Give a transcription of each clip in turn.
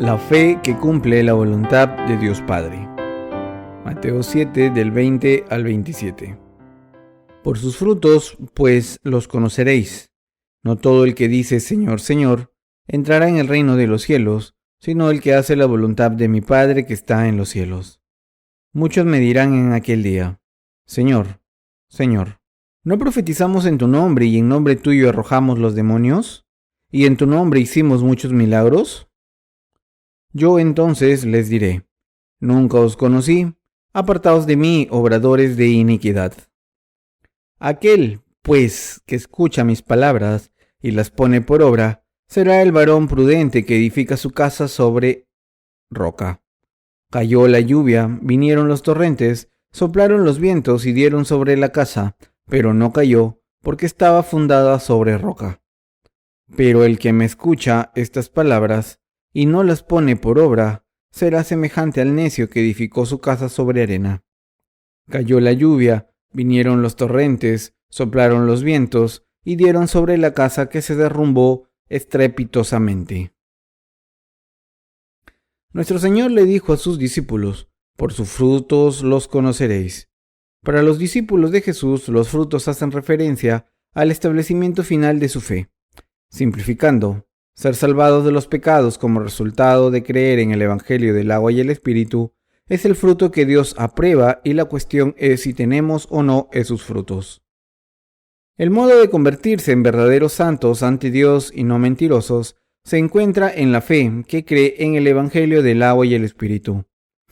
La fe que cumple la voluntad de Dios Padre. Mateo 7, del 20 al 27. Por sus frutos, pues, los conoceréis. No todo el que dice Señor, Señor, entrará en el reino de los cielos, sino el que hace la voluntad de mi Padre que está en los cielos. Muchos me dirán en aquel día, Señor, Señor, ¿no profetizamos en tu nombre y en nombre tuyo arrojamos los demonios? ¿Y en tu nombre hicimos muchos milagros? Yo entonces les diré, nunca os conocí, apartaos de mí, obradores de iniquidad. Aquel, pues, que escucha mis palabras y las pone por obra, será el varón prudente que edifica su casa sobre roca. Cayó la lluvia, vinieron los torrentes, soplaron los vientos y dieron sobre la casa, pero no cayó, porque estaba fundada sobre roca. Pero el que me escucha estas palabras y no las pone por obra, será semejante al necio que edificó su casa sobre arena. Cayó la lluvia, vinieron los torrentes, soplaron los vientos y dieron sobre la casa que se derrumbó estrepitosamente. Nuestro Señor le dijo a sus discípulos, por sus frutos los conoceréis. Para los discípulos de Jesús, los frutos hacen referencia al establecimiento final de su fe. Simplificando, ser salvados de los pecados como resultado de creer en el Evangelio del agua y el Espíritu es el fruto que Dios aprueba y la cuestión es si tenemos o no esos frutos. El modo de convertirse en verdaderos santos ante Dios y no mentirosos se encuentra en la fe que cree en el Evangelio del agua y el Espíritu.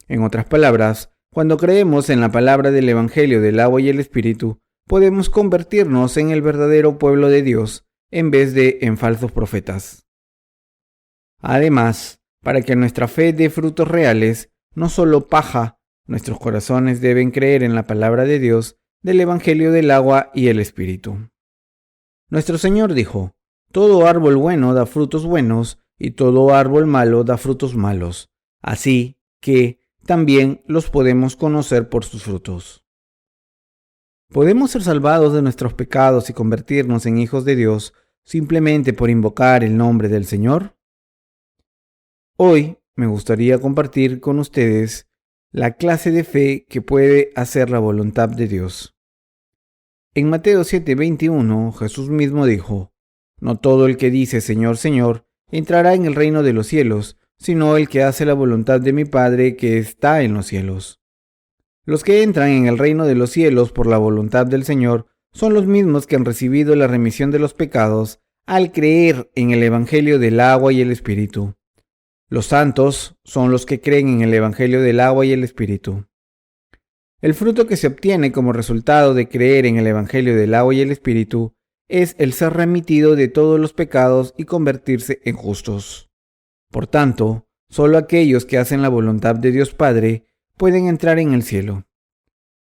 En otras palabras, cuando creemos en la palabra del Evangelio del agua y el Espíritu, podemos convertirnos en el verdadero pueblo de Dios en vez de en falsos profetas. Además, para que nuestra fe dé frutos reales, no solo paja, nuestros corazones deben creer en la palabra de Dios del Evangelio del agua y el Espíritu. Nuestro Señor dijo, todo árbol bueno da frutos buenos y todo árbol malo da frutos malos, así que también los podemos conocer por sus frutos. ¿Podemos ser salvados de nuestros pecados y convertirnos en hijos de Dios simplemente por invocar el nombre del Señor? Hoy me gustaría compartir con ustedes la clase de fe que puede hacer la voluntad de Dios. En Mateo 7:21, Jesús mismo dijo, no todo el que dice Señor, Señor, entrará en el reino de los cielos, sino el que hace la voluntad de mi Padre que está en los cielos. Los que entran en el reino de los cielos por la voluntad del Señor son los mismos que han recibido la remisión de los pecados al creer en el Evangelio del agua y el Espíritu. Los santos son los que creen en el Evangelio del agua y el Espíritu. El fruto que se obtiene como resultado de creer en el Evangelio del agua y el Espíritu es el ser remitido de todos los pecados y convertirse en justos. Por tanto, solo aquellos que hacen la voluntad de Dios Padre pueden entrar en el cielo.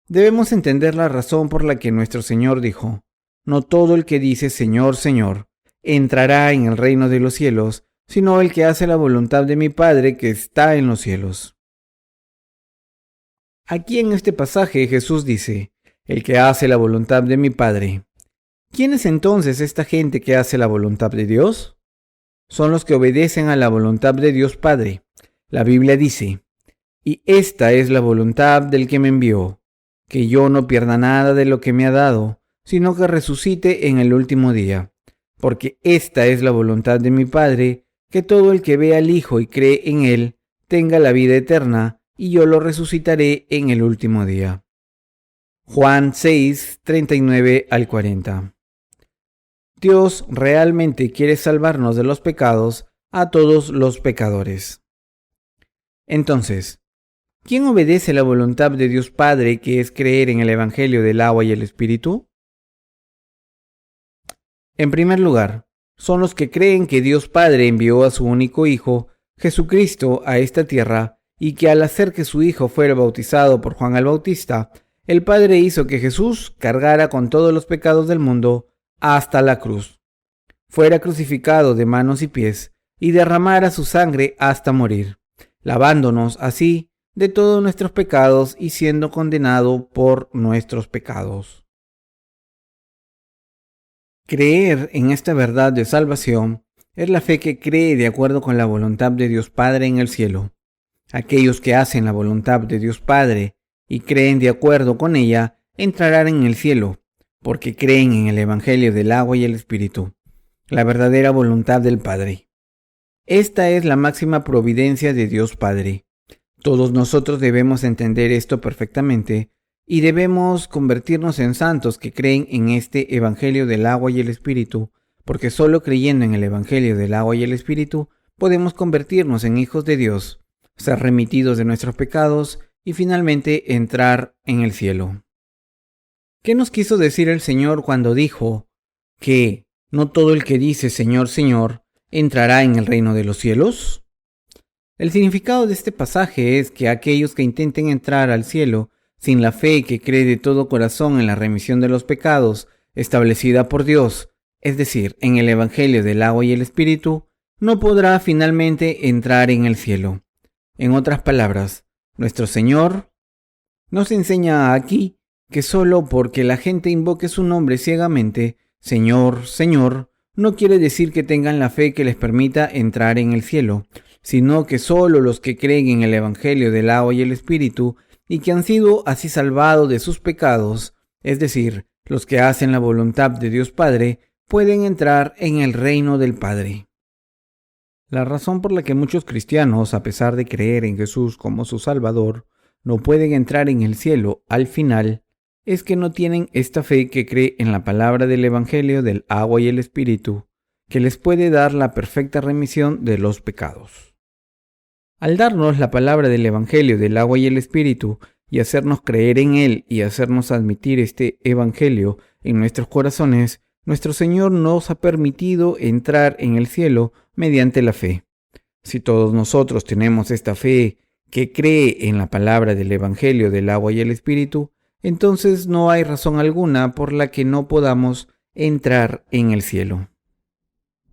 Debemos entender la razón por la que nuestro Señor dijo, no todo el que dice Señor, Señor, entrará en el reino de los cielos, sino el que hace la voluntad de mi Padre que está en los cielos. Aquí en este pasaje Jesús dice, el que hace la voluntad de mi Padre. ¿Quién es entonces esta gente que hace la voluntad de Dios? Son los que obedecen a la voluntad de Dios Padre. La Biblia dice, y esta es la voluntad del que me envió, que yo no pierda nada de lo que me ha dado, sino que resucite en el último día. Porque esta es la voluntad de mi Padre, que todo el que ve al Hijo y cree en Él tenga la vida eterna, y yo lo resucitaré en el último día. Juan 6, 39 al 40. Dios realmente quiere salvarnos de los pecados a todos los pecadores. Entonces, ¿quién obedece la voluntad de Dios Padre, que es creer en el Evangelio del agua y el Espíritu? En primer lugar, son los que creen que Dios Padre envió a su único Hijo, Jesucristo, a esta tierra y que al hacer que su Hijo fuera bautizado por Juan el Bautista, el Padre hizo que Jesús cargara con todos los pecados del mundo hasta la cruz, fuera crucificado de manos y pies y derramara su sangre hasta morir, lavándonos así de todos nuestros pecados y siendo condenado por nuestros pecados. Creer en esta verdad de salvación Es la fe que cree de acuerdo con la voluntad de Dios Padre en el cielo. Aquellos que hacen la voluntad de Dios Padre y creen de acuerdo con ella, entrarán en el cielo, porque creen en el Evangelio del agua y el Espíritu, la verdadera voluntad del Padre. Esta es la máxima providencia de Dios Padre. Todos nosotros debemos entender esto perfectamente y debemos convertirnos en santos que creen en este Evangelio del agua y el Espíritu, porque solo creyendo en el Evangelio del agua y el Espíritu podemos convertirnos en hijos de Dios, ser remitidos de nuestros pecados y finalmente entrar en el cielo. ¿Qué nos quiso decir el Señor cuando dijo que no todo el que dice Señor, Señor, entrará en el reino de los cielos? El significado de este pasaje es que aquellos que intenten entrar al cielo sin la fe que cree de todo corazón en la remisión de los pecados establecida por Dios, es decir, en el Evangelio del agua y el Espíritu, no podrá finalmente entrar en el cielo. En otras palabras, nuestro Señor nos enseña aquí que solo porque la gente invoque su nombre ciegamente, Señor, Señor, no quiere decir que tengan la fe que les permita entrar en el cielo, sino que solo los que creen en el Evangelio del agua y el Espíritu y que han sido así salvados de sus pecados, es decir, los que hacen la voluntad de Dios Padre, pueden entrar en el reino del Padre. La razón por la que muchos cristianos, a pesar de creer en Jesús como su Salvador, no pueden entrar en el cielo al final, es que no tienen esta fe que cree en la palabra del Evangelio del agua y el Espíritu, que les puede dar la perfecta remisión de los pecados. Al darnos la palabra del Evangelio del agua y el Espíritu, y hacernos creer en él y hacernos admitir este Evangelio en nuestros corazones, nuestro Señor nos ha permitido entrar en el cielo mediante la fe. Si todos nosotros tenemos esta fe que cree en la palabra del Evangelio del agua y el Espíritu, entonces no hay razón alguna por la que no podamos entrar en el cielo.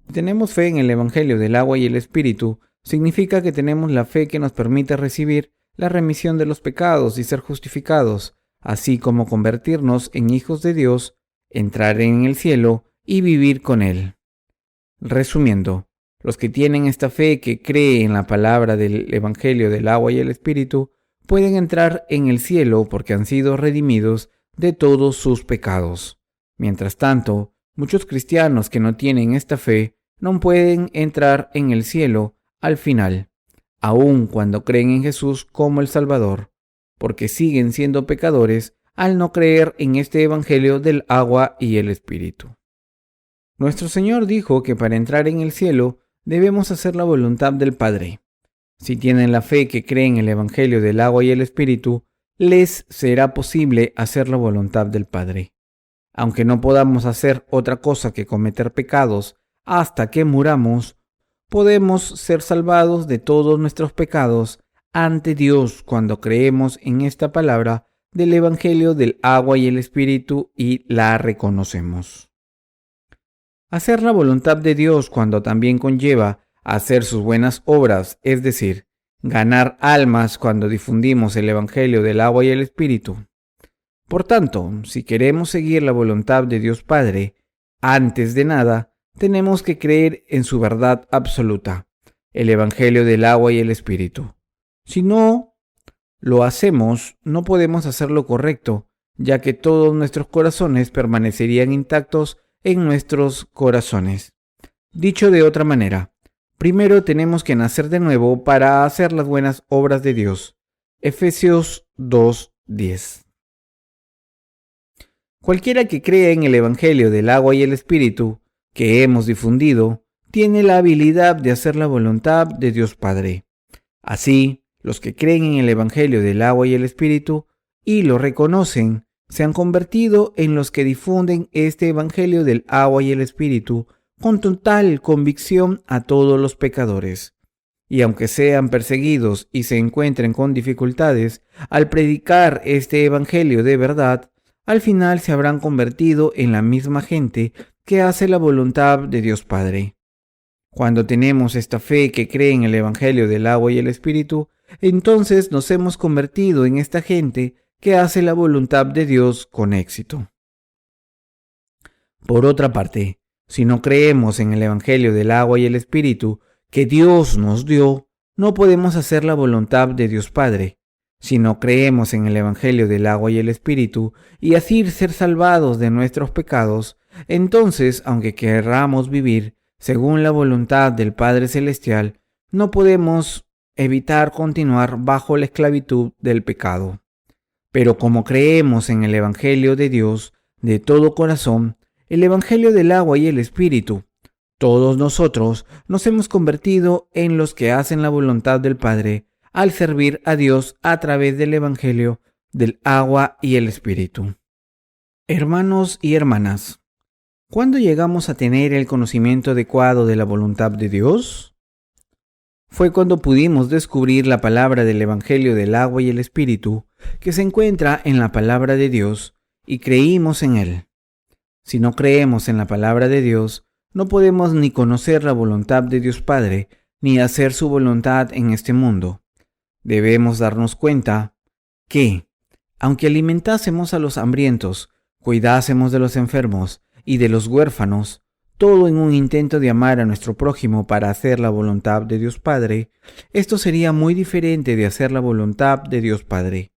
Si tenemos fe en el Evangelio del agua y el Espíritu, significa que tenemos la fe que nos permite recibir la remisión de los pecados y ser justificados, así como convertirnos en hijos de Dios, entrar en el cielo y vivir con Él. Resumiendo, los que tienen esta fe que cree en la palabra del Evangelio del agua y el Espíritu pueden entrar en el cielo porque han sido redimidos de todos sus pecados. Mientras tanto, muchos cristianos que no tienen esta fe no pueden entrar en el cielo al final, aun cuando creen en Jesús como el Salvador, porque siguen siendo pecadores al no creer en este Evangelio del agua y el Espíritu. Nuestro Señor dijo que para entrar en el cielo debemos hacer la voluntad del Padre. Si tienen la fe que creen en el Evangelio del agua y el Espíritu, les será posible hacer la voluntad del Padre. Aunque no podamos hacer otra cosa que cometer pecados hasta que muramos, podemos ser salvados de todos nuestros pecados ante Dios cuando creemos en esta palabra del Evangelio del agua y el Espíritu y la reconocemos. Hacer la voluntad de Dios cuando también conlleva hacer sus buenas obras, es decir, ganar almas cuando difundimos el Evangelio del agua y el Espíritu. Por tanto, si queremos seguir la voluntad de Dios Padre, antes de nada, tenemos que creer en su verdad absoluta, el Evangelio del agua y el Espíritu. Si no lo hacemos, no podemos hacer lo correcto, ya que todos nuestros corazones permanecerían intactos en nuestros corazones. Dicho de otra manera, primero tenemos que nacer de nuevo para hacer las buenas obras de Dios. Efesios 2:10. Cualquiera que crea en el Evangelio del agua y el Espíritu que hemos difundido, tiene la habilidad de hacer la voluntad de Dios Padre. Así, los que creen en el Evangelio del agua y el Espíritu y lo reconocen, se han convertido en los que difunden este Evangelio del agua y el Espíritu con total convicción a todos los pecadores. Y aunque sean perseguidos y se encuentren con dificultades al predicar este Evangelio de verdad, al final se habrán convertido en la misma gente que hace la voluntad de Dios Padre. Cuando tenemos esta fe que cree en el Evangelio del agua y el Espíritu, entonces nos hemos convertido en esta gente que hace la voluntad de Dios con éxito. Por otra parte, Si no creemos en el Evangelio del agua y el Espíritu que Dios nos dio, no podemos hacer la voluntad de Dios Padre. Si no creemos en el Evangelio del agua y el Espíritu y así ser salvados de nuestros pecados, entonces, aunque querramos vivir según la voluntad del Padre Celestial, no podemos evitar continuar bajo la esclavitud del pecado. Pero como creemos en el Evangelio de Dios de todo corazón, el Evangelio del agua y el Espíritu, todos nosotros nos hemos convertido en los que hacen la voluntad del Padre al servir a Dios a través del Evangelio del agua y el Espíritu. Hermanos y hermanas, ¿cuándo llegamos a tener el conocimiento adecuado de la voluntad de Dios? Fue cuando pudimos descubrir la palabra del Evangelio del agua y el Espíritu que se encuentra en la palabra de Dios y creímos en él. Si no creemos en la palabra de Dios, no podemos ni conocer la voluntad de Dios Padre, ni hacer su voluntad en este mundo. Debemos darnos cuenta que, aunque alimentásemos a los hambrientos, cuidásemos de los enfermos y de los huérfanos, todo en un intento de amar a nuestro prójimo para hacer la voluntad de Dios Padre, esto sería muy diferente de hacer la voluntad de Dios Padre.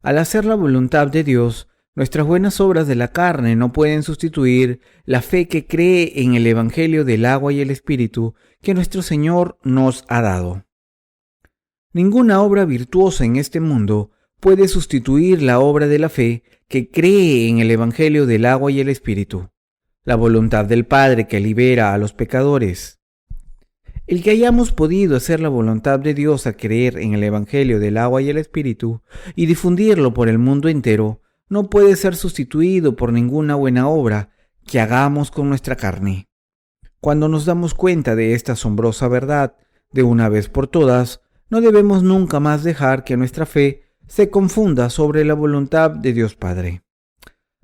Al hacer la voluntad de Dios, nuestras buenas obras de la carne no pueden sustituir la fe que cree en el Evangelio del agua y el Espíritu que nuestro Señor nos ha dado. Ninguna obra virtuosa en este mundo puede sustituir la obra de la fe que cree en el Evangelio del agua y el Espíritu, la voluntad del Padre que libera a los pecadores. El que hayamos podido hacer la voluntad de Dios al creer en el Evangelio del agua y el Espíritu y difundirlo por el mundo entero, no puede ser sustituido por ninguna buena obra que hagamos con nuestra carne. Cuando nos damos cuenta de esta asombrosa verdad, de una vez por todas, no debemos nunca más dejar que nuestra fe se confunda sobre la voluntad de Dios Padre.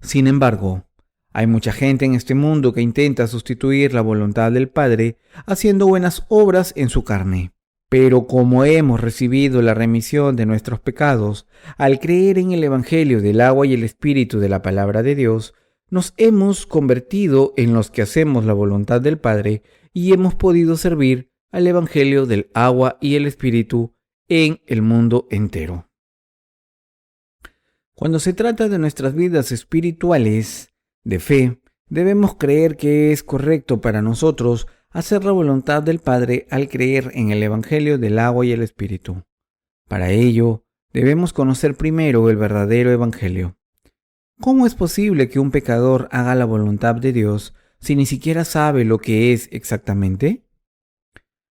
Sin embargo, hay mucha gente en este mundo que intenta sustituir la voluntad del Padre haciendo buenas obras en su carne. Pero como hemos recibido la remisión de nuestros pecados al creer en el Evangelio del agua y el Espíritu de la palabra de Dios, nos hemos convertido en los que hacemos la voluntad del Padre y hemos podido servir al Evangelio del agua y el Espíritu en el mundo entero. Cuando se trata de nuestras vidas espirituales de fe, debemos creer que es correcto para nosotros hacer la voluntad del Padre al creer en el Evangelio del agua y el Espíritu. Para ello, debemos conocer primero el verdadero Evangelio. ¿Cómo es posible que un pecador haga la voluntad de Dios si ni siquiera sabe lo que es exactamente?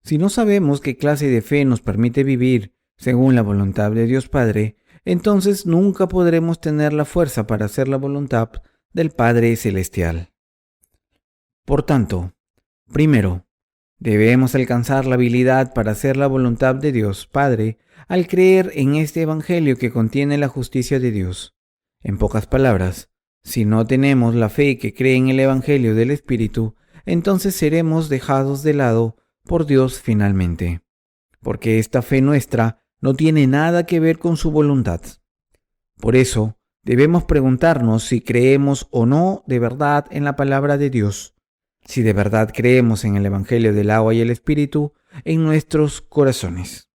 Si no sabemos qué clase de fe nos permite vivir según la voluntad de Dios Padre, entonces nunca podremos tener la fuerza para hacer la voluntad del Padre Celestial. Por tanto, primero, debemos alcanzar la habilidad para hacer la voluntad de Dios Padre al creer en este Evangelio que contiene la justicia de Dios. En pocas palabras, si no tenemos la fe que cree en el Evangelio del Espíritu, entonces seremos dejados de lado por Dios finalmente, porque esta fe nuestra no tiene nada que ver con su voluntad. Por eso, debemos preguntarnos si creemos o no de verdad en la palabra de Dios, si de verdad creemos en el Evangelio del agua y el Espíritu en nuestros corazones.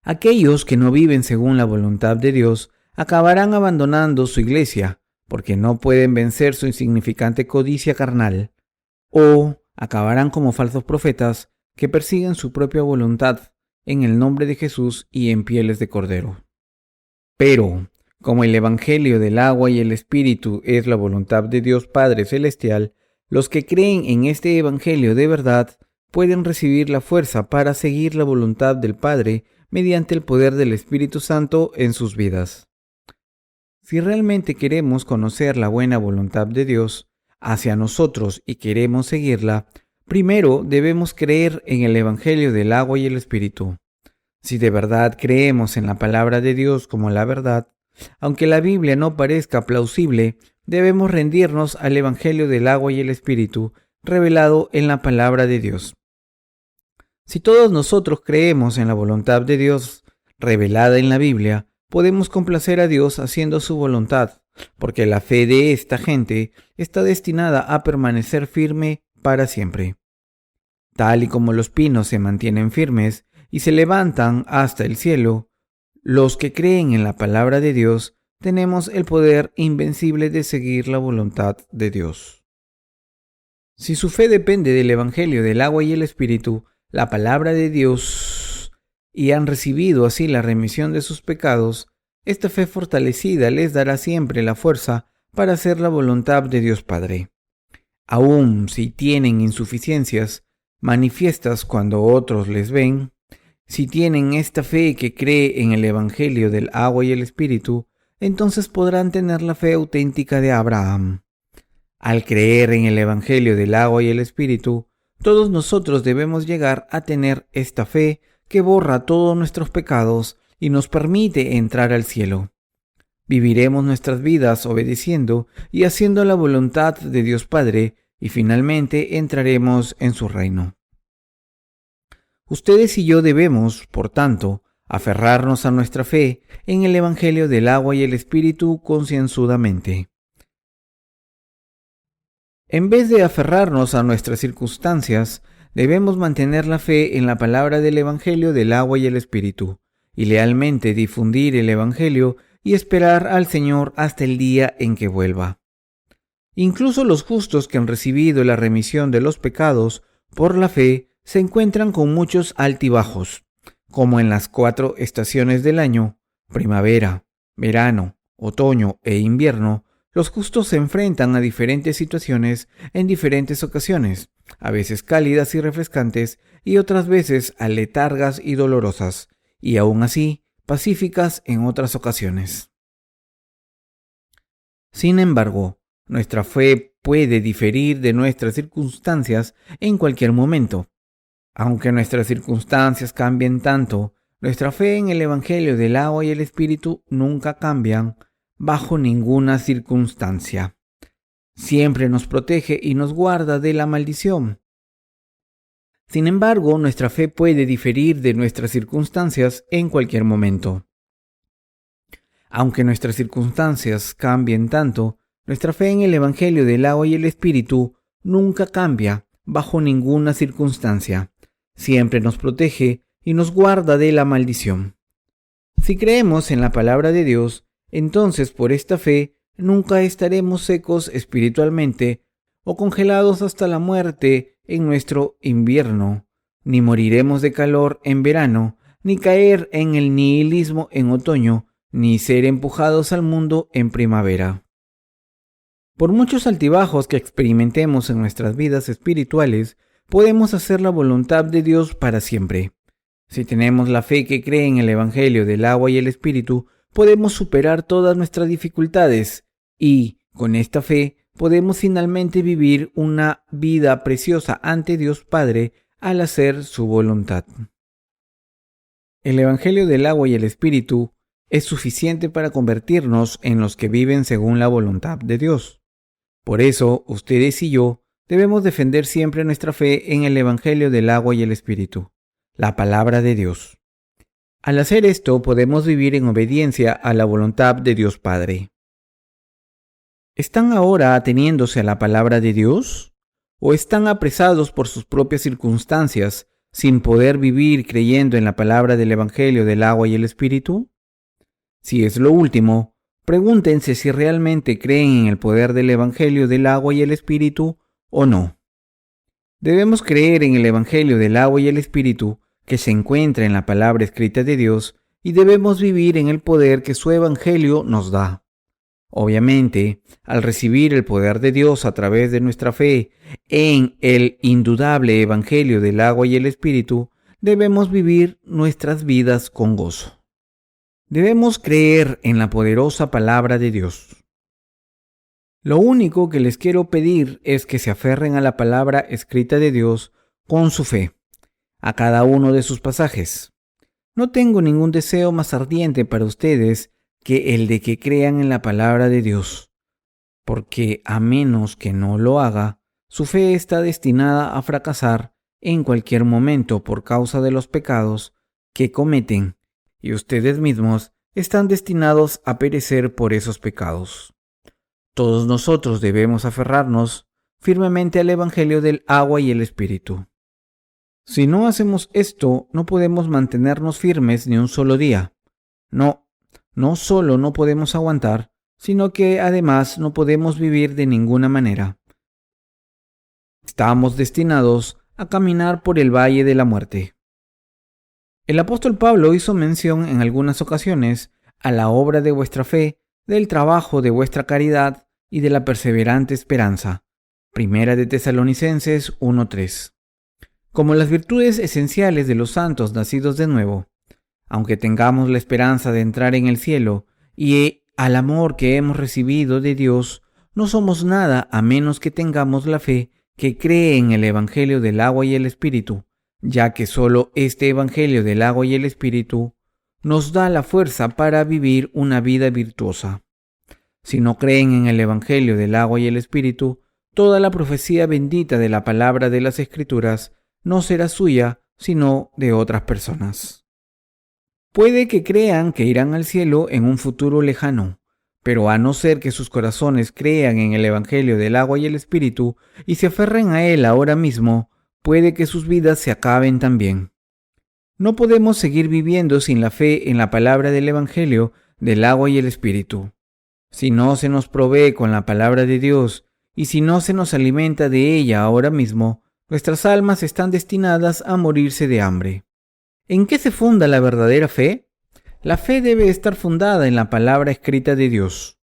Aquellos que no viven según la voluntad de Dios acabarán abandonando su iglesia porque no pueden vencer su insignificante codicia carnal, o acabarán como falsos profetas que persiguen su propia voluntad en el nombre de Jesús y en pieles de cordero. Pero, como el Evangelio del agua y el Espíritu es la voluntad de Dios Padre Celestial, los que creen en este Evangelio de verdad pueden recibir la fuerza para seguir la voluntad del Padre mediante el poder del Espíritu Santo en sus vidas. Si realmente queremos conocer la buena voluntad de Dios hacia nosotros y queremos seguirla, primero debemos creer en el Evangelio del agua y el Espíritu. Si de verdad creemos en la palabra de Dios como la verdad, aunque la Biblia no parezca plausible, debemos rendirnos al Evangelio del agua y el Espíritu revelado en la palabra de Dios. Si todos nosotros creemos en la voluntad de Dios revelada en la Biblia, podemos complacer a Dios haciendo su voluntad, porque la fe de esta gente está destinada a permanecer firme para siempre. Tal y como los pinos se mantienen firmes y se levantan hasta el cielo, los que creen en la palabra de Dios tenemos el poder invencible de seguir la voluntad de Dios. Si su fe depende del Evangelio del agua y el Espíritu, la palabra de Dios, y han recibido así la remisión de sus pecados, esta fe fortalecida les dará siempre la fuerza para hacer la voluntad de Dios Padre. Aun si tienen insuficiencias manifiestas cuando otros les ven, si tienen esta fe que cree en el Evangelio del agua y el Espíritu, entonces podrán tener la fe auténtica de Abraham. Al creer en el Evangelio del agua y el Espíritu, todos nosotros debemos llegar a tener esta fe que borra todos nuestros pecados y nos permite entrar al cielo. Viviremos nuestras vidas obedeciendo y haciendo la voluntad de Dios Padre y finalmente entraremos en su reino. Ustedes y yo debemos, por tanto, aferrarnos a nuestra fe en el Evangelio del agua y el Espíritu concienzudamente. En vez de aferrarnos a nuestras circunstancias, debemos mantener la fe en la palabra del Evangelio del agua y el Espíritu, y lealmente difundir el Evangelio y esperar al Señor hasta el día en que vuelva. Incluso los justos que han recibido la remisión de los pecados por la fe se encuentran con muchos altibajos, como en las 4 estaciones del año, primavera, verano, otoño e invierno. Los justos se enfrentan a diferentes situaciones en diferentes ocasiones, a veces cálidas y refrescantes y otras veces aletargas y dolorosas, y aún así pacíficas en otras ocasiones. Sin embargo, nuestra fe puede diferir de nuestras circunstancias en cualquier momento. Aunque nuestras circunstancias cambien tanto, nuestra fe en el Evangelio del agua y el Espíritu nunca cambian bajo ninguna circunstancia. Siempre nos protege y nos guarda de la maldición. Sin embargo, nuestra fe puede diferir de nuestras circunstancias en cualquier momento. Aunque nuestras circunstancias cambien tanto, nuestra fe en el Evangelio del agua y el Espíritu nunca cambia bajo ninguna circunstancia. Siempre nos protege y nos guarda de la maldición. Si creemos en la palabra de Dios, entonces por esta fe nunca estaremos secos espiritualmente o congelados hasta la muerte en nuestro invierno, ni moriremos de calor en verano, ni caer en el nihilismo en otoño, ni ser empujados al mundo en primavera. Por muchos altibajos que experimentemos en nuestras vidas espirituales, podemos hacer la voluntad de Dios para siempre. Si tenemos la fe que cree en el Evangelio del agua y el Espíritu, podemos superar todas nuestras dificultades y, con esta fe, podemos finalmente vivir una vida preciosa ante Dios Padre al hacer su voluntad. El Evangelio del agua y el Espíritu es suficiente para convertirnos en los que viven según la voluntad de Dios. Por eso, ustedes y yo debemos defender siempre nuestra fe en el Evangelio del agua y el Espíritu, la palabra de Dios. Al hacer esto, podemos vivir en obediencia a la voluntad de Dios Padre. ¿Están ahora ateniéndose a la palabra de Dios? ¿O están apresados por sus propias circunstancias sin poder vivir creyendo en la palabra del Evangelio del agua y el Espíritu? Si es lo último, pregúntense si realmente creen en el poder del Evangelio del agua y el Espíritu o no. Debemos creer en el Evangelio del agua y el Espíritu que se encuentra en la palabra escrita de Dios y debemos vivir en el poder que su Evangelio nos da. Obviamente, al recibir el poder de Dios a través de nuestra fe en el indudable Evangelio del agua y el Espíritu, debemos vivir nuestras vidas con gozo. Debemos creer en la poderosa palabra de Dios. Lo único que les quiero pedir es que se aferren a la palabra escrita de Dios con su fe, a cada uno de sus pasajes. No tengo ningún deseo más ardiente para ustedes que el de que crean en la palabra de Dios, porque a menos que no lo haga, su fe está destinada a fracasar en cualquier momento por causa de los pecados que cometen, y ustedes mismos están destinados a perecer por esos pecados. Todos nosotros debemos aferrarnos firmemente al Evangelio del agua y el Espíritu. Si no hacemos esto, no podemos mantenernos firmes ni un solo día. No solo no podemos aguantar, sino que además no podemos vivir de ninguna manera. Estamos destinados a caminar por el valle de la muerte. El apóstol Pablo hizo mención en algunas ocasiones a la obra de vuestra fe, del trabajo de vuestra caridad y de la perseverante esperanza. Primera de Tesalonicenses 1:3. Como las virtudes esenciales de los santos nacidos de nuevo, aunque tengamos la esperanza de entrar en el cielo y al amor que hemos recibido de Dios, no somos nada a menos que tengamos la fe que cree en el Evangelio del agua y el Espíritu, ya que solo este Evangelio del agua y el Espíritu nos da la fuerza para vivir una vida virtuosa. Si no creen en el Evangelio del agua y el Espíritu, toda la profecía bendita de la palabra de las Escrituras no será suya, sino de otras personas. Puede que crean que irán al cielo en un futuro lejano, pero a no ser que sus corazones crean en el Evangelio del agua y el Espíritu y se aferren a él ahora mismo, puede que sus vidas se acaben también. No podemos seguir viviendo sin la fe en la palabra del Evangelio del agua y el Espíritu. Si no se nos provee con la palabra de Dios y si no se nos alimenta de ella ahora mismo, nuestras almas están destinadas a morirse de hambre. ¿En qué se funda la verdadera fe? La fe debe estar fundada en la palabra escrita de Dios.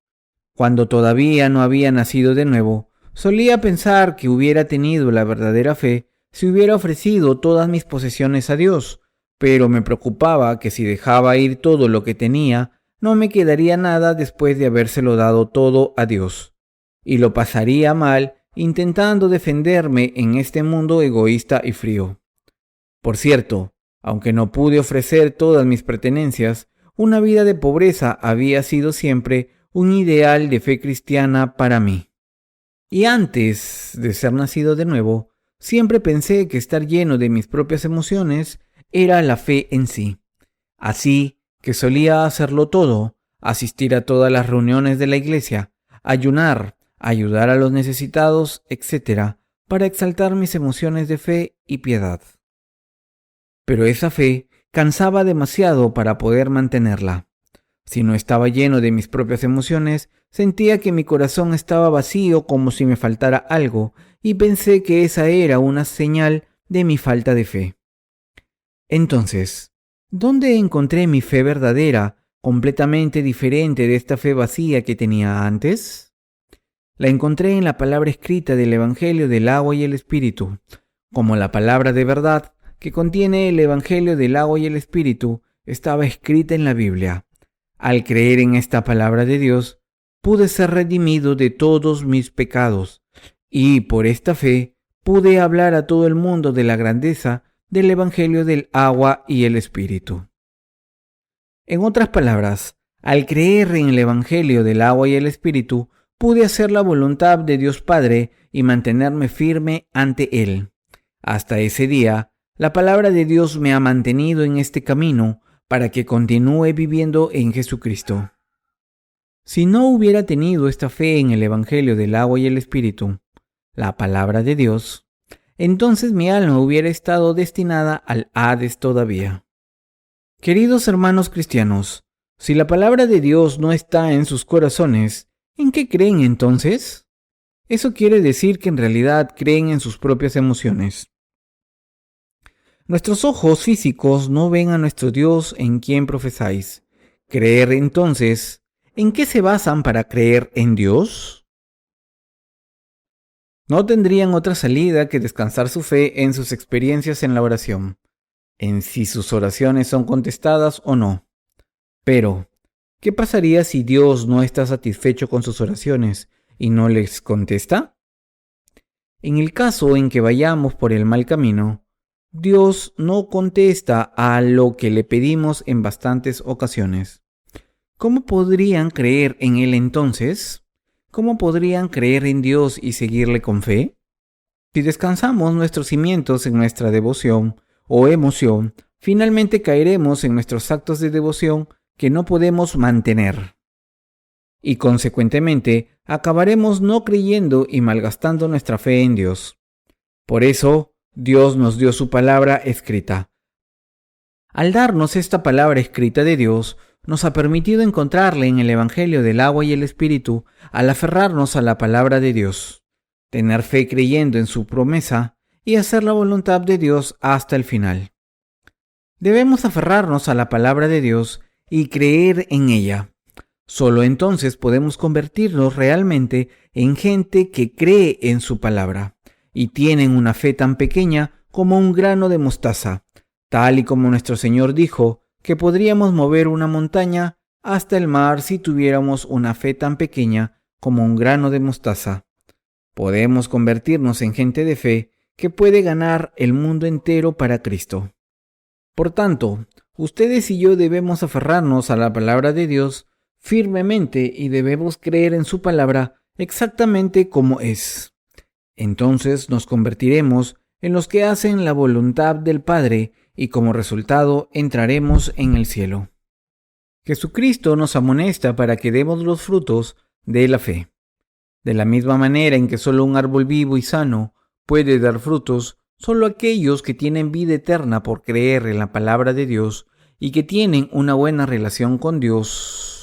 Cuando todavía no había nacido de nuevo, solía pensar que hubiera tenido la verdadera fe si hubiera ofrecido todas mis posesiones a Dios, pero me preocupaba que si dejaba ir todo lo que tenía, no me quedaría nada después de habérselo dado todo a Dios, y lo pasaría mal intentando defenderme en este mundo egoísta y frío. Por cierto, aunque no pude ofrecer todas mis pertenencias, una vida de pobreza había sido siempre un ideal de fe cristiana para mí. Y antes de ser nacido de nuevo, siempre pensé que estar lleno de mis propias emociones era la fe en sí. Así que solía hacerlo todo, asistir a todas las reuniones de la iglesia, ayunar, ayudar a los necesitados, etc., para exaltar mis emociones de fe y piedad. Pero esa fe cansaba demasiado para poder mantenerla. Si no estaba lleno de mis propias emociones, sentía que mi corazón estaba vacío como si me faltara algo, y pensé que esa era una señal de mi falta de fe. Entonces, ¿dónde encontré mi fe verdadera, completamente diferente de esta fe vacía que tenía antes? La encontré en la palabra escrita del Evangelio del agua y el Espíritu, como la palabra de verdad que contiene el Evangelio del agua y el Espíritu estaba escrita en la Biblia. Al creer en esta palabra de Dios, pude ser redimido de todos mis pecados, y por esta fe pude hablar a todo el mundo de la grandeza del Evangelio del agua y el Espíritu. En otras palabras, al creer en el Evangelio del agua y el Espíritu, pude hacer la voluntad de Dios Padre y mantenerme firme ante Él. Hasta ese día, la palabra de Dios me ha mantenido en este camino para que continúe viviendo en Jesucristo. Si no hubiera tenido esta fe en el Evangelio del agua y el Espíritu, la palabra de Dios, entonces mi alma hubiera estado destinada al Hades todavía. Queridos hermanos cristianos, si la palabra de Dios no está en sus corazones, ¿en qué creen entonces? Eso quiere decir que en realidad creen en sus propias emociones. Nuestros ojos físicos no ven a nuestro Dios en quien profesáis. Creer entonces, ¿en qué se basan para creer en Dios? No tendrían otra salida que descansar su fe en sus experiencias en la oración, en si sus oraciones son contestadas o no. Pero, ¿qué pasaría si Dios no está satisfecho con sus oraciones y no les contesta? En el caso en que vayamos por el mal camino, Dios no contesta a lo que le pedimos en bastantes ocasiones. ¿Cómo podrían creer en Él entonces? ¿Cómo podrían creer en Dios y seguirle con fe? Si descansamos nuestros cimientos en nuestra devoción o emoción, finalmente caeremos en nuestros actos de devoción que no podemos mantener. y consecuentemente acabaremos no creyendo y malgastando nuestra fe en Dios. Por eso, Dios nos dio su palabra escrita. Al darnos esta palabra escrita de Dios, nos ha permitido encontrarle en el Evangelio del agua y el Espíritu al aferrarnos a la palabra de Dios, tener fe creyendo en su promesa y hacer la voluntad de Dios hasta el final. Debemos aferrarnos a la palabra de Dios y creer en ella. Solo entonces podemos convertirnos realmente en gente que cree en su palabra y tienen una fe tan pequeña como un grano de mostaza, tal y como nuestro Señor dijo que podríamos mover una montaña hasta el mar si tuviéramos una fe tan pequeña como un grano de mostaza. Podemos convertirnos en gente de fe que puede ganar el mundo entero para Cristo. Por tanto, ustedes y yo debemos aferrarnos a la palabra de Dios firmemente y debemos creer en su palabra exactamente como es. Entonces nos convertiremos en los que hacen la voluntad del Padre y como resultado entraremos en el cielo. Jesucristo nos amonesta para que demos los frutos de la fe. De la misma manera en que solo un árbol vivo y sano puede dar frutos, solo aquellos que tienen vida eterna por creer en la palabra de Dios y que tienen una buena relación con Dios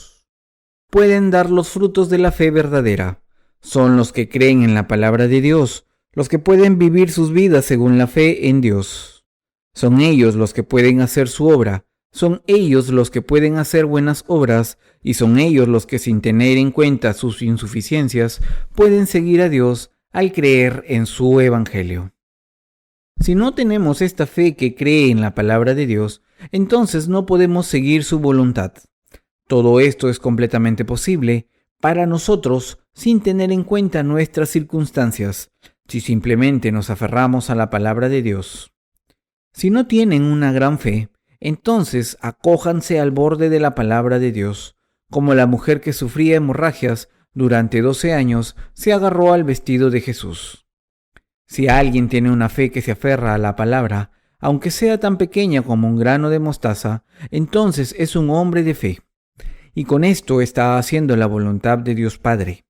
pueden dar los frutos de la fe verdadera. Son los que creen en la palabra de Dios, los que pueden vivir sus vidas según la fe en Dios. Son ellos los que pueden hacer su obra, son ellos los que pueden hacer buenas obras y son ellos los que sin tener en cuenta sus insuficiencias pueden seguir a Dios al creer en su evangelio. Si no tenemos esta fe que cree en la palabra de Dios, entonces no podemos seguir su voluntad. Todo esto es completamente posible para nosotros sin tener en cuenta nuestras circunstancias, si simplemente nos aferramos a la palabra de Dios. Si no tienen una gran fe, entonces acójanse al borde de la palabra de Dios, como la mujer que sufría hemorragias durante 12 años se agarró al vestido de Jesús. Si alguien tiene una fe que se aferra a la palabra, aunque sea tan pequeña como un grano de mostaza, entonces es un hombre de fe. Y con esto está haciendo la voluntad de Dios Padre.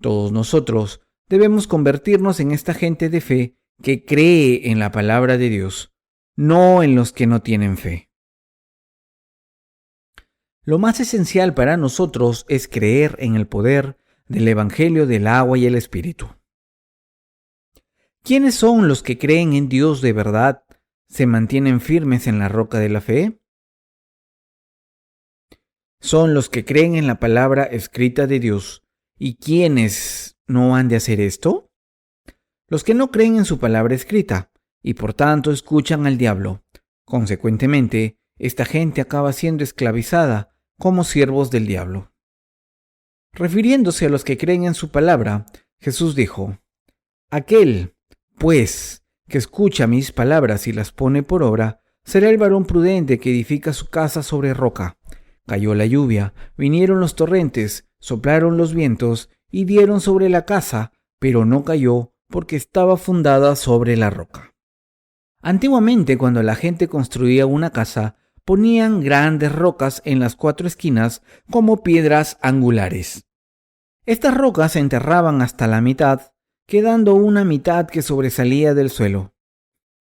Todos nosotros debemos convertirnos en esta gente de fe que cree en la palabra de Dios, no en los que no tienen fe. Lo más esencial para nosotros es creer en el poder del Evangelio del agua y el Espíritu. ¿Quiénes son los que creen en Dios de verdad, se mantienen firmes en la roca de la fe? Son los que creen en la palabra escrita de Dios. ¿Y quiénes no han de hacer esto? Los que no creen en su palabra escrita y por tanto escuchan al diablo. Consecuentemente, esta gente acaba siendo esclavizada como siervos del diablo. Refiriéndose a los que creen en su palabra, Jesús dijo: Aquel, pues, que escucha mis palabras y las pone por obra, será el varón prudente que edifica su casa sobre roca. Cayó la lluvia, vinieron los torrentes, soplaron los vientos y dieron sobre la casa, pero no cayó porque estaba fundada sobre la roca. Antiguamente, cuando la gente construía una casa, ponían grandes rocas en las 4 esquinas como piedras angulares. Estas rocas se enterraban hasta la mitad, quedando una mitad que sobresalía del suelo.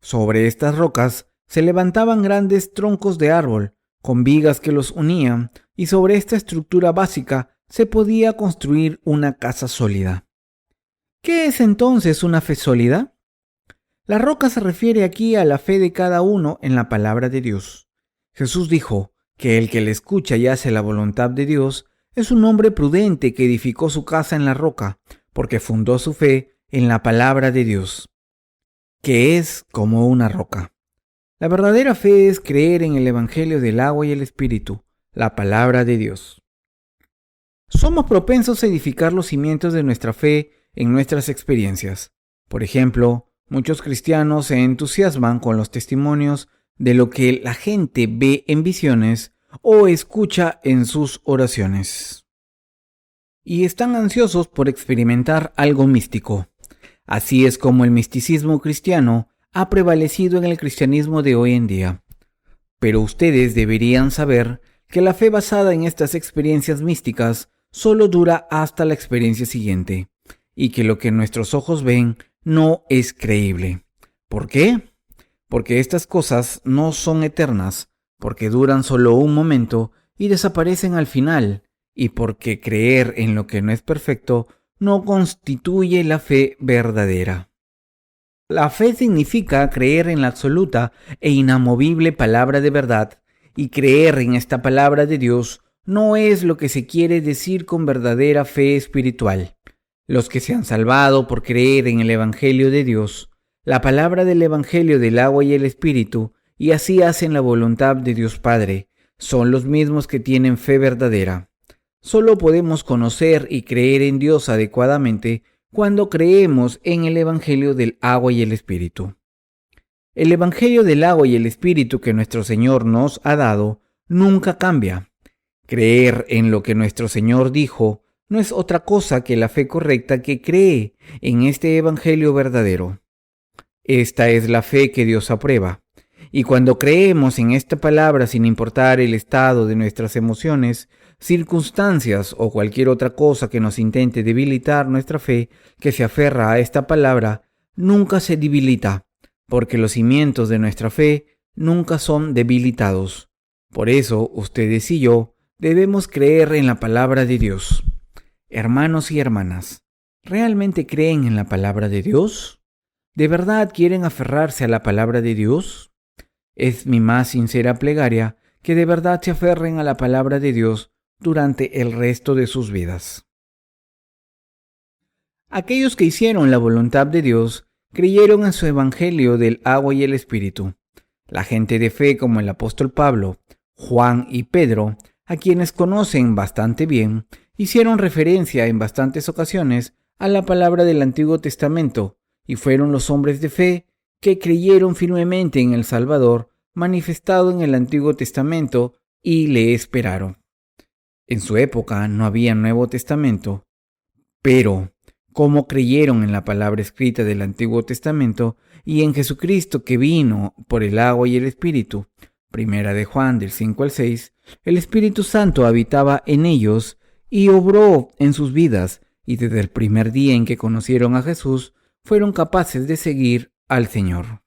Sobre estas rocas se levantaban grandes troncos de árbol, con vigas que los unían, y sobre esta estructura básica se podía construir una casa sólida. ¿Qué es entonces una fe sólida? La roca se refiere aquí a la fe de cada uno en la palabra de Dios. Jesús dijo que el que le escucha y hace la voluntad de Dios es un hombre prudente que edificó su casa en la roca, porque fundó su fe en la palabra de Dios, que es como una roca. La verdadera fe es creer en el Evangelio del agua y el Espíritu, la palabra de Dios. Somos propensos a edificar los cimientos de nuestra fe en nuestras experiencias. Por ejemplo, muchos cristianos se entusiasman con los testimonios de lo que la gente ve en visiones o escucha en sus oraciones. Y están ansiosos por experimentar algo místico. Así es como el misticismo cristiano ha prevalecido en el cristianismo de hoy en día. Pero ustedes deberían saber que la fe basada en estas experiencias místicas solo dura hasta la experiencia siguiente, y que lo que nuestros ojos ven no es creíble. ¿Por qué? Porque estas cosas no son eternas, porque duran solo un momento y desaparecen al final, y porque creer en lo que no es perfecto no constituye la fe verdadera. La fe significa creer en la absoluta e inamovible palabra de verdad, y creer en esta palabra de Dios no es lo que se quiere decir con verdadera fe espiritual. Los que se han salvado por creer en el Evangelio de Dios, la palabra del Evangelio del agua y el Espíritu, y así hacen la voluntad de Dios Padre, son los mismos que tienen fe verdadera. Solo podemos conocer y creer en Dios adecuadamente cuando creemos en el Evangelio del agua y el Espíritu. El Evangelio del agua y el Espíritu que nuestro Señor nos ha dado nunca cambia. Creer en lo que nuestro Señor dijo no es otra cosa que la fe correcta que cree en este Evangelio verdadero. Esta es la fe que Dios aprueba. Y cuando creemos en esta palabra sin importar el estado de nuestras emociones, circunstancias o cualquier otra cosa que nos intente debilitar nuestra fe, que se aferra a esta palabra, nunca se debilita, porque los cimientos de nuestra fe nunca son debilitados. Por eso, ustedes y yo debemos creer en la palabra de Dios. Hermanos y hermanas, ¿realmente creen en la palabra de Dios? ¿De verdad quieren aferrarse a la palabra de Dios? Es mi más sincera plegaria que de verdad se aferren a la palabra de Dios durante el resto de sus vidas. Aquellos que hicieron la voluntad de Dios creyeron en su evangelio del agua y el Espíritu. La gente de fe como el apóstol Pablo, Juan y Pedro, a quienes conocen bastante bien, hicieron referencia en bastantes ocasiones a la palabra del Antiguo Testamento y fueron los hombres de fe que creyeron firmemente en el Salvador manifestado en el Antiguo Testamento y le esperaron. En su época no había Nuevo Testamento, pero como creyeron en la palabra escrita del Antiguo Testamento y en Jesucristo que vino por el agua y el Espíritu, Primera de Juan del 5 al 6, el Espíritu Santo habitaba en ellos y obró en sus vidas, y desde el primer día en que conocieron a Jesús, fueron capaces de seguir al Señor.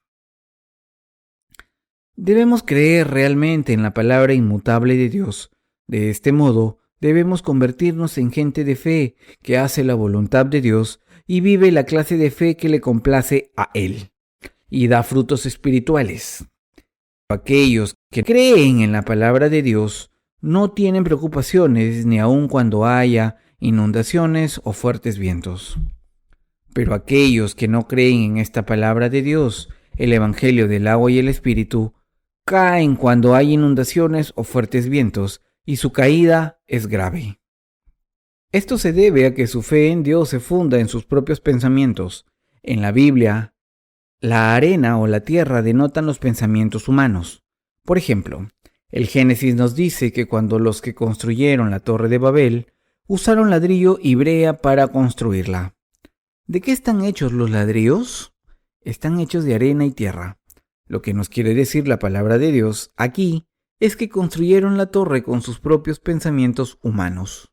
Debemos creer realmente en la palabra inmutable de Dios. De este modo, debemos convertirnos en gente de fe que hace la voluntad de Dios y vive la clase de fe que le complace a Él y da frutos espirituales. Aquellos que creen en la palabra de Dios no tienen preocupaciones ni aun cuando haya inundaciones o fuertes vientos. Pero aquellos que no creen en esta palabra de Dios, el Evangelio del agua y el Espíritu, caen cuando hay inundaciones o fuertes vientos, y su caída es grave. Esto se debe a que su fe en Dios se funda en sus propios pensamientos. En la Biblia, la arena o la tierra denotan los pensamientos humanos. Por ejemplo, el Génesis nos dice que cuando los que construyeron la Torre de Babel usaron ladrillo y brea para construirla. ¿De qué están hechos los ladrillos? Están hechos de arena y tierra. Lo que nos quiere decir la palabra de Dios aquí es que construyeron la torre con sus propios pensamientos humanos.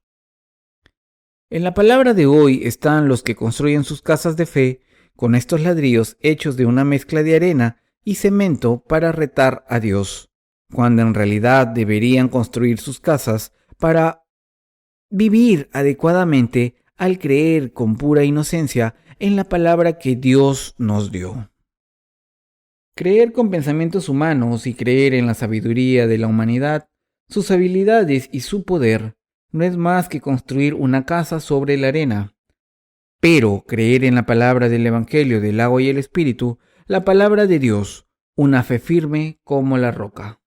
En la palabra de hoy están los que construyen sus casas de fe con estos ladrillos hechos de una mezcla de arena y cemento para retar a Dios, cuando en realidad deberían construir sus casas para vivir adecuadamente al creer con pura inocencia en la palabra que Dios nos dio. Creer con pensamientos humanos y creer en la sabiduría de la humanidad, sus habilidades y su poder, no es más que construir una casa sobre la arena. Pero creer en la palabra del Evangelio del agua y el Espíritu, la palabra de Dios, una fe firme como la roca.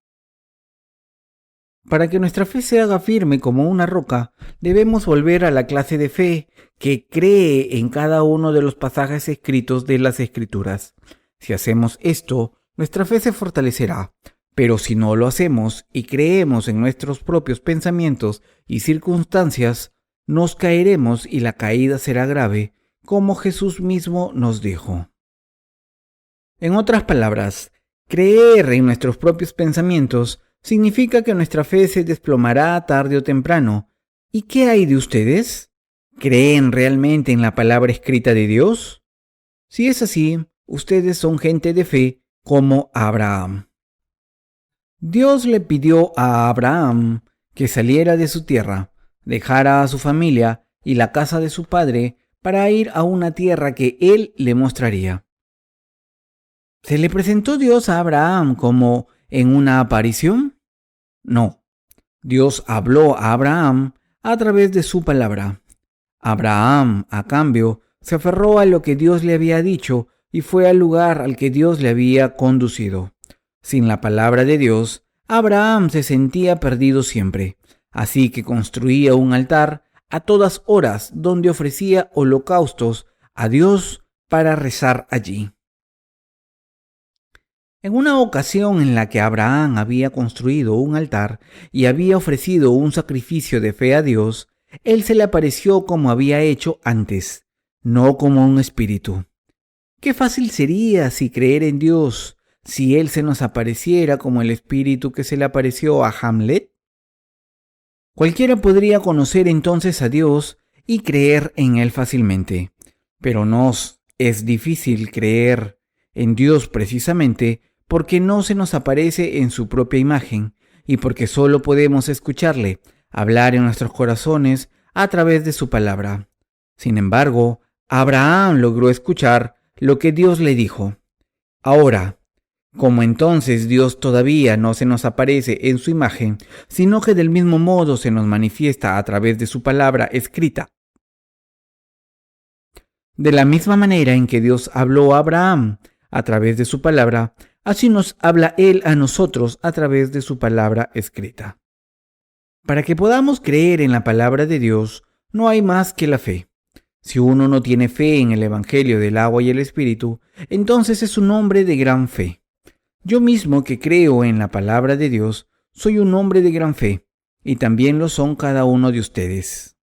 Para que nuestra fe se haga firme como una roca, debemos volver a la clase de fe que cree en cada uno de los pasajes escritos de las Escrituras. Si hacemos esto, nuestra fe se fortalecerá, pero si no lo hacemos y creemos en nuestros propios pensamientos y circunstancias, nos caeremos y la caída será grave, como Jesús mismo nos dijo. En otras palabras, creer en nuestros propios pensamientos significa que nuestra fe se desplomará tarde o temprano ¿Y qué hay de ustedes? ¿Creen realmente en la palabra escrita de Dios? Si es así, ustedes son gente de fe como Abraham. Dios le pidió a Abraham que saliera de su tierra, dejara a su familia y la casa de su padre para ir a una tierra que él le mostraría. ¿Se le presentó Dios a Abraham como en una aparición? No. Dios habló a Abraham a través de su palabra. Abraham, a cambio, se aferró a lo que Dios le había dicho y fue al lugar al que Dios le había conducido. Sin la palabra de Dios, Abraham se sentía perdido siempre, así que construía un altar a todas horas donde ofrecía holocaustos a Dios para rezar allí. En una ocasión en la que Abraham había construido un altar y había ofrecido un sacrificio de fe a Dios, él se le apareció como había hecho antes, no como un espíritu. Qué fácil sería si creer en Dios, si él se nos apareciera como el espíritu que se le apareció a Hamlet. Cualquiera podría conocer entonces a Dios y creer en él fácilmente, pero nos es difícil creer en Dios precisamente porque no se nos aparece en su propia imagen y porque solo podemos escucharle hablar en nuestros corazones a través de su palabra. Sin embargo, Abraham logró escuchar lo que Dios le dijo. Ahora, como entonces Dios todavía no se nos aparece en su imagen, sino que del mismo modo se nos manifiesta a través de su palabra escrita. De la misma manera en que Dios habló a Abraham a través de su palabra, así nos habla Él a nosotros a través de su palabra escrita. Para que podamos creer en la palabra de Dios, no hay más que la fe. Si uno no tiene fe en el Evangelio del agua y el Espíritu, entonces es un hombre de gran fe. Yo mismo que creo en la palabra de Dios, soy un hombre de gran fe, y también lo son cada uno de ustedes.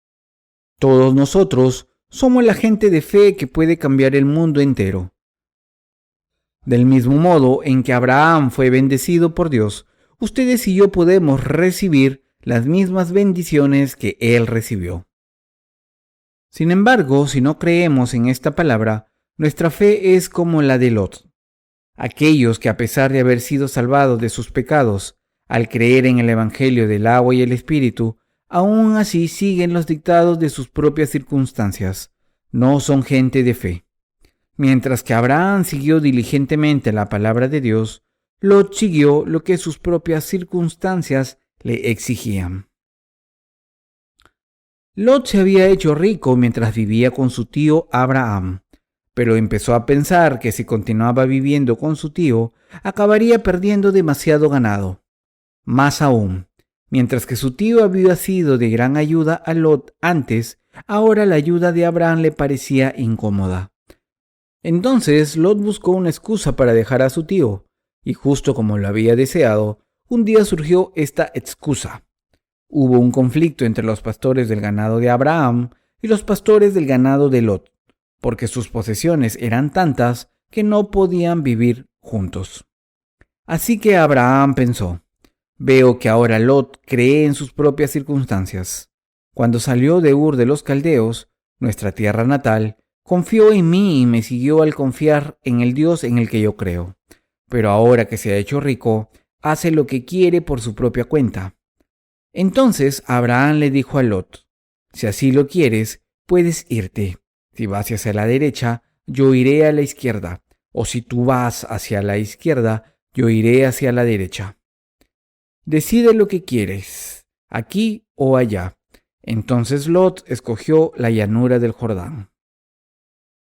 Todos nosotros somos la gente de fe que puede cambiar el mundo entero. Del mismo modo en que Abraham fue bendecido por Dios, ustedes y yo podemos recibir las mismas bendiciones que él recibió. Sin embargo, si no creemos en esta palabra, nuestra fe es como la de Lot. Aquellos que a pesar de haber sido salvados de sus pecados, al creer en el Evangelio del agua y el Espíritu, aún así siguen los dictados de sus propias circunstancias. No son gente de fe. Mientras que Abraham siguió diligentemente la palabra de Dios, Lot siguió lo que sus propias circunstancias le exigían. Lot se había hecho rico mientras vivía con su tío Abraham, pero empezó a pensar que si continuaba viviendo con su tío, acabaría perdiendo demasiado ganado. Más aún, mientras que su tío había sido de gran ayuda a Lot antes, ahora la ayuda de Abraham le parecía incómoda. Entonces Lot buscó una excusa para dejar a su tío, y justo como lo había deseado, un día surgió esta excusa. Hubo un conflicto entre los pastores del ganado de Abraham y los pastores del ganado de Lot, porque sus posesiones eran tantas que no podían vivir juntos. Así que Abraham pensó, veo que ahora Lot cree en sus propias circunstancias. Cuando salió de Ur de los Caldeos, nuestra tierra natal, confió en mí y me siguió al confiar en el Dios en el que yo creo. Pero ahora que se ha hecho rico, hace lo que quiere por su propia cuenta. Entonces Abraham le dijo a Lot, si así lo quieres, puedes irte. Si vas hacia la derecha, yo iré a la izquierda, o si tú vas hacia la izquierda, yo iré hacia la derecha. Decide lo que quieres, aquí o allá. Entonces Lot escogió la llanura del Jordán.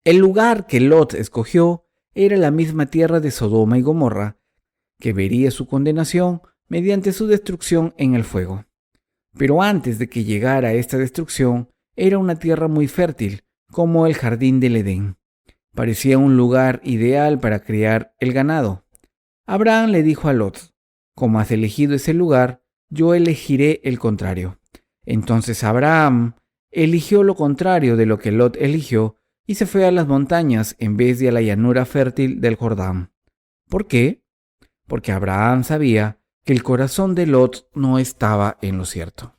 El lugar que Lot escogió era la misma tierra de Sodoma y Gomorra, que vería su condenación mediante su destrucción en el fuego. Pero antes de que llegara esta destrucción, era una tierra muy fértil, como el jardín del Edén. Parecía un lugar ideal para criar el ganado. Abraham le dijo a Lot, como has elegido ese lugar, yo elegiré el contrario. Entonces Abraham eligió lo contrario de lo que Lot eligió y se fue a las montañas en vez de a la llanura fértil del Jordán. ¿Por qué? Porque Abraham sabía que el corazón de Lot no estaba en lo cierto.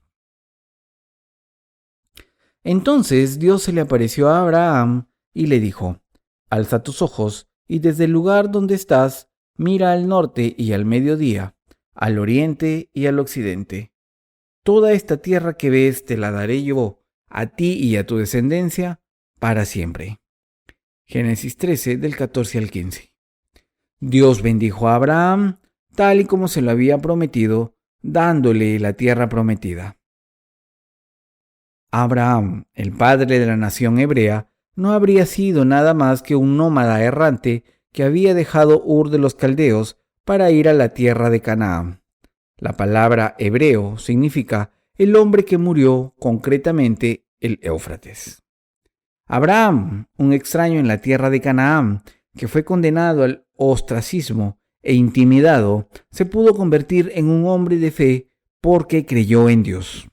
Entonces Dios se le apareció a Abraham y le dijo: Alza tus ojos y desde el lugar donde estás, mira al norte y al mediodía, al oriente y al occidente. Toda esta tierra que ves te la daré yo, a ti y a tu descendencia, para siempre. Génesis 13, del 14 al 15. Dios bendijo a Abraham, tal y como se lo había prometido, dándole la tierra prometida. Abraham, el padre de la nación hebrea, no habría sido nada más que un nómada errante que había dejado Ur de los Caldeos para ir a la tierra de Canaán. La palabra hebreo significa el hombre que murió, concretamente el Éufrates. Abraham, un extraño en la tierra de Canaán, que fue condenado al ostracismo e intimidado, se pudo convertir en un hombre de fe porque creyó en Dios.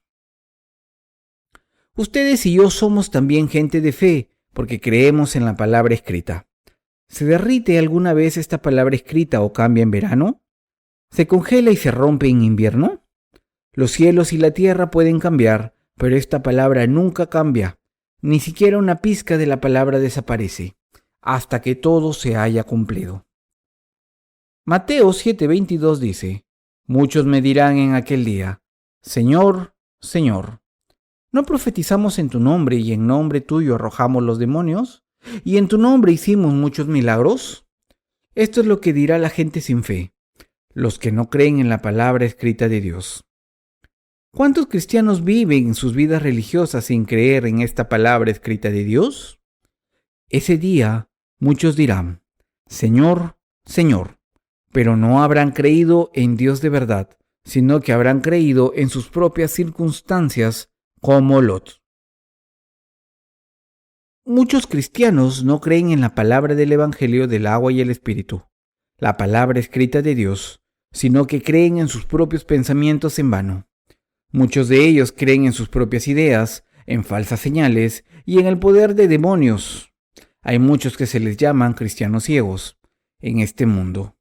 Ustedes y yo somos también gente de fe porque creemos en la palabra escrita. ¿Se derrite alguna vez esta palabra escrita o cambia en verano? ¿Se congela y se rompe en invierno? Los cielos y la tierra pueden cambiar, pero esta palabra nunca cambia. Ni siquiera una pizca de la palabra desaparece, hasta que todo se haya cumplido. Mateo 7:22 dice: Muchos me dirán en aquel día: Señor, Señor, ¿no profetizamos en tu nombre y en nombre tuyo arrojamos los demonios? ¿Y en tu nombre hicimos muchos milagros? Esto es lo que dirá la gente sin fe, los que no creen en la palabra escrita de Dios. ¿Cuántos cristianos viven sus vidas religiosas sin creer en esta palabra escrita de Dios? Ese día muchos dirán: Señor, Señor, pero no habrán creído en Dios de verdad, sino que habrán creído en sus propias circunstancias, como Lot. Muchos cristianos no creen en la palabra del Evangelio del agua y el Espíritu, la palabra escrita de Dios, sino que creen en sus propios pensamientos en vano. Muchos de ellos creen en sus propias ideas, en falsas señales y en el poder de demonios. Hay muchos que se les llaman cristianos ciegos en este mundo,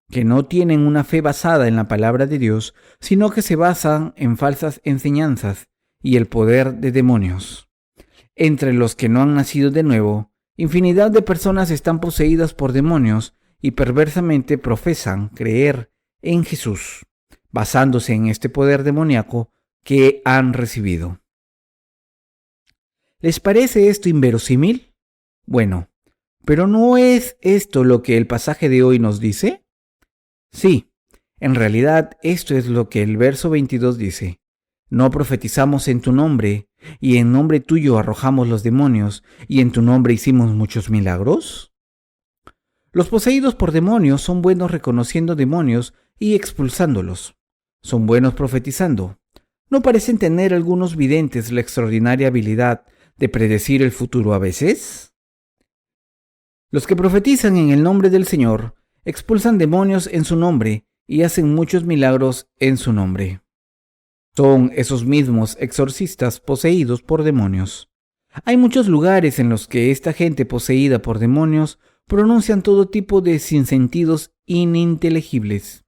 que no tienen una fe basada en la palabra de Dios, sino que se basan en falsas enseñanzas y el poder de demonios. Entre los que no han nacido de nuevo, infinidad de personas están poseídas por demonios y perversamente profesan creer en Jesús, basándose en este poder demoníaco que han recibido. ¿Les parece esto inverosímil? Bueno, ¿pero no es esto lo que el pasaje de hoy nos dice? Sí, en realidad esto es lo que el verso 22 dice. No profetizamos en tu nombre, y en nombre tuyo arrojamos los demonios, y en tu nombre hicimos muchos milagros. Los poseídos por demonios son buenos reconociendo demonios y expulsándolos. Son buenos profetizando. ¿No parecen tener algunos videntes la extraordinaria habilidad de predecir el futuro a veces? Los que profetizan en el nombre del Señor expulsan demonios en su nombre y hacen muchos milagros en su nombre. Son esos mismos exorcistas poseídos por demonios. Hay muchos lugares en los que esta gente poseída por demonios pronuncian todo tipo de sinsentidos ininteligibles,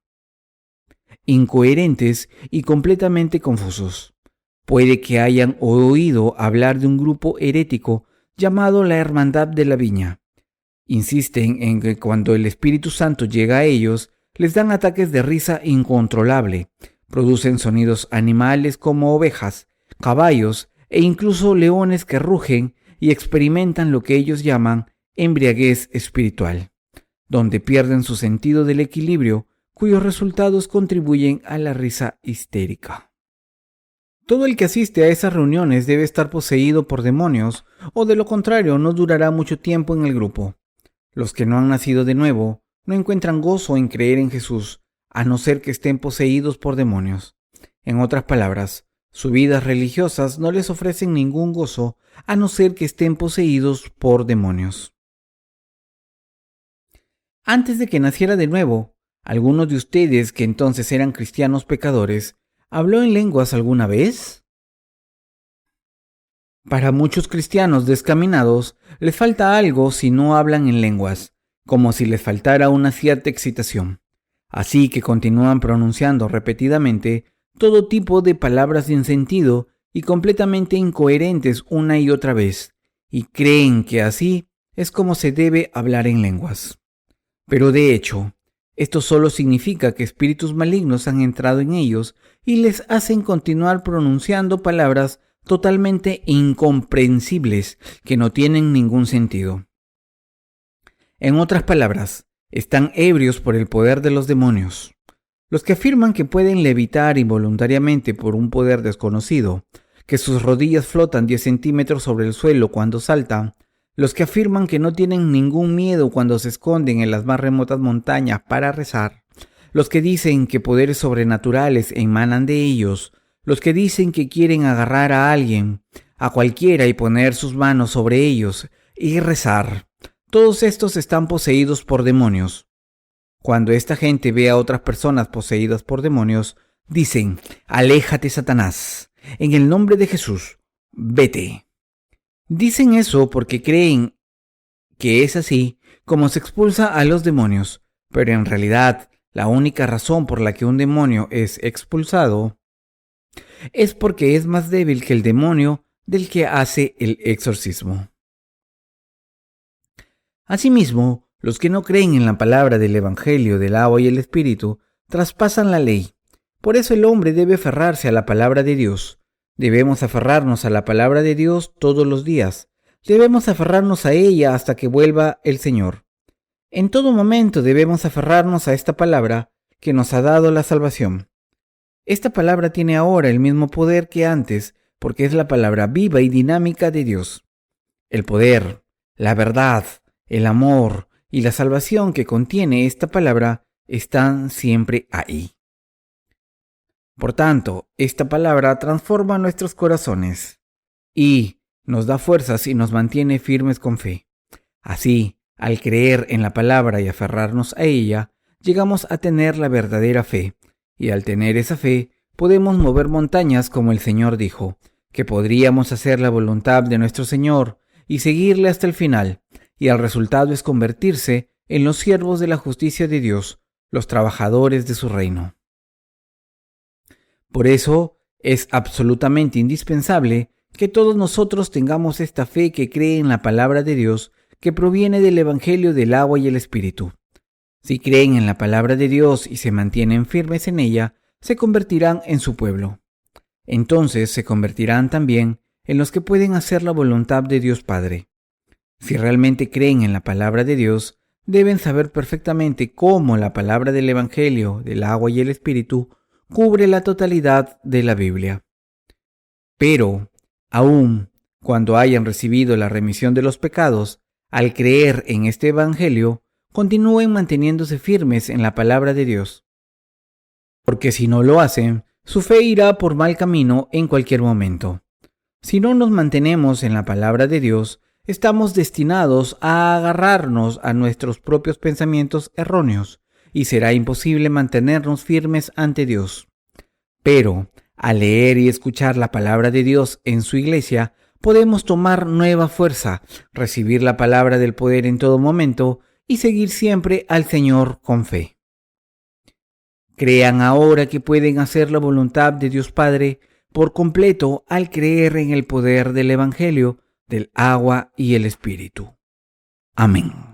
incoherentes y completamente confusos. Puede que hayan oído hablar de un grupo herético llamado la Hermandad de la Viña. Insisten en que cuando el Espíritu Santo llega a ellos, les dan ataques de risa incontrolable. Producen sonidos animales como ovejas, caballos e incluso leones que rugen y experimentan lo que ellos llaman embriaguez espiritual, donde pierden su sentido del equilibrio, cuyos resultados contribuyen a la risa histérica. Todo el que asiste a esas reuniones debe estar poseído por demonios, o de lo contrario no durará mucho tiempo en el grupo. Los que no han nacido de nuevo no encuentran gozo en creer en Jesús, a no ser que estén poseídos por demonios. En otras palabras, sus vidas religiosas no les ofrecen ningún gozo, a no ser que estén poseídos por demonios. Antes de que naciera de nuevo, ¿alguno de ustedes que entonces eran cristianos pecadores habló en lenguas alguna vez? Para muchos cristianos descaminados, les falta algo si no hablan en lenguas, como si les faltara una cierta excitación. Así que continúan pronunciando repetidamente todo tipo de palabras sin sentido y completamente incoherentes una y otra vez, y creen que así es como se debe hablar en lenguas. Pero de hecho, esto solo significa que espíritus malignos han entrado en ellos y les hacen continuar pronunciando palabras totalmente incomprensibles que no tienen ningún sentido. En otras palabras, están ebrios por el poder de los demonios. Los que afirman que pueden levitar involuntariamente por un poder desconocido, que sus rodillas flotan 10 centímetros sobre el suelo cuando saltan, los que afirman que no tienen ningún miedo cuando se esconden en las más remotas montañas para rezar, los que dicen que poderes sobrenaturales emanan de ellos, los que dicen que quieren agarrar a alguien, a cualquiera y poner sus manos sobre ellos y rezar, todos estos están poseídos por demonios. Cuando esta gente ve a otras personas poseídas por demonios, dicen: «Aléjate, Satanás, en el nombre de Jesús, vete». Dicen eso porque creen que es así como se expulsa a los demonios, pero en realidad la única razón por la que un demonio es expulsado es porque es más débil que el demonio del que hace el exorcismo. Asimismo, los que no creen en la palabra del Evangelio del agua y el Espíritu traspasan la ley. Por eso el hombre debe aferrarse a la palabra de Dios. Debemos aferrarnos a la palabra de Dios todos los días. Debemos aferrarnos a ella hasta que vuelva el Señor. En todo momento debemos aferrarnos a esta palabra que nos ha dado la salvación. Esta palabra tiene ahora el mismo poder que antes, porque es la palabra viva y dinámica de Dios. El poder, la verdad, el amor y la salvación que contiene esta palabra están siempre ahí. Por tanto, esta palabra transforma nuestros corazones y nos da fuerzas y nos mantiene firmes con fe. Así, al creer en la palabra y aferrarnos a ella, llegamos a tener la verdadera fe, y al tener esa fe, podemos mover montañas como el Señor dijo, que podríamos hacer la voluntad de nuestro Señor y seguirle hasta el final, y el resultado es convertirse en los siervos de la justicia de Dios, los trabajadores de su reino. Por eso es absolutamente indispensable que todos nosotros tengamos esta fe que cree en la palabra de Dios que proviene del Evangelio del agua y el Espíritu. Si creen en la palabra de Dios y se mantienen firmes en ella, se convertirán en su pueblo. Entonces se convertirán también en los que pueden hacer la voluntad de Dios Padre. Si realmente creen en la palabra de Dios, deben saber perfectamente cómo la palabra del Evangelio del agua y el Espíritu cubre la totalidad de la Biblia. Pero, aun cuando hayan recibido la remisión de los pecados, al creer en este Evangelio, continúen manteniéndose firmes en la palabra de Dios. Porque si no lo hacen, su fe irá por mal camino en cualquier momento. Si no nos mantenemos en la palabra de Dios, estamos destinados a agarrarnos a nuestros propios pensamientos erróneos y será imposible mantenernos firmes ante Dios. Pero, al leer y escuchar la palabra de Dios en su iglesia, podemos tomar nueva fuerza, recibir la palabra del poder en todo momento y seguir siempre al Señor con fe. Crean ahora que pueden hacer la voluntad de Dios Padre por completo al creer en el poder del Evangelio, del agua y el Espíritu. Amén.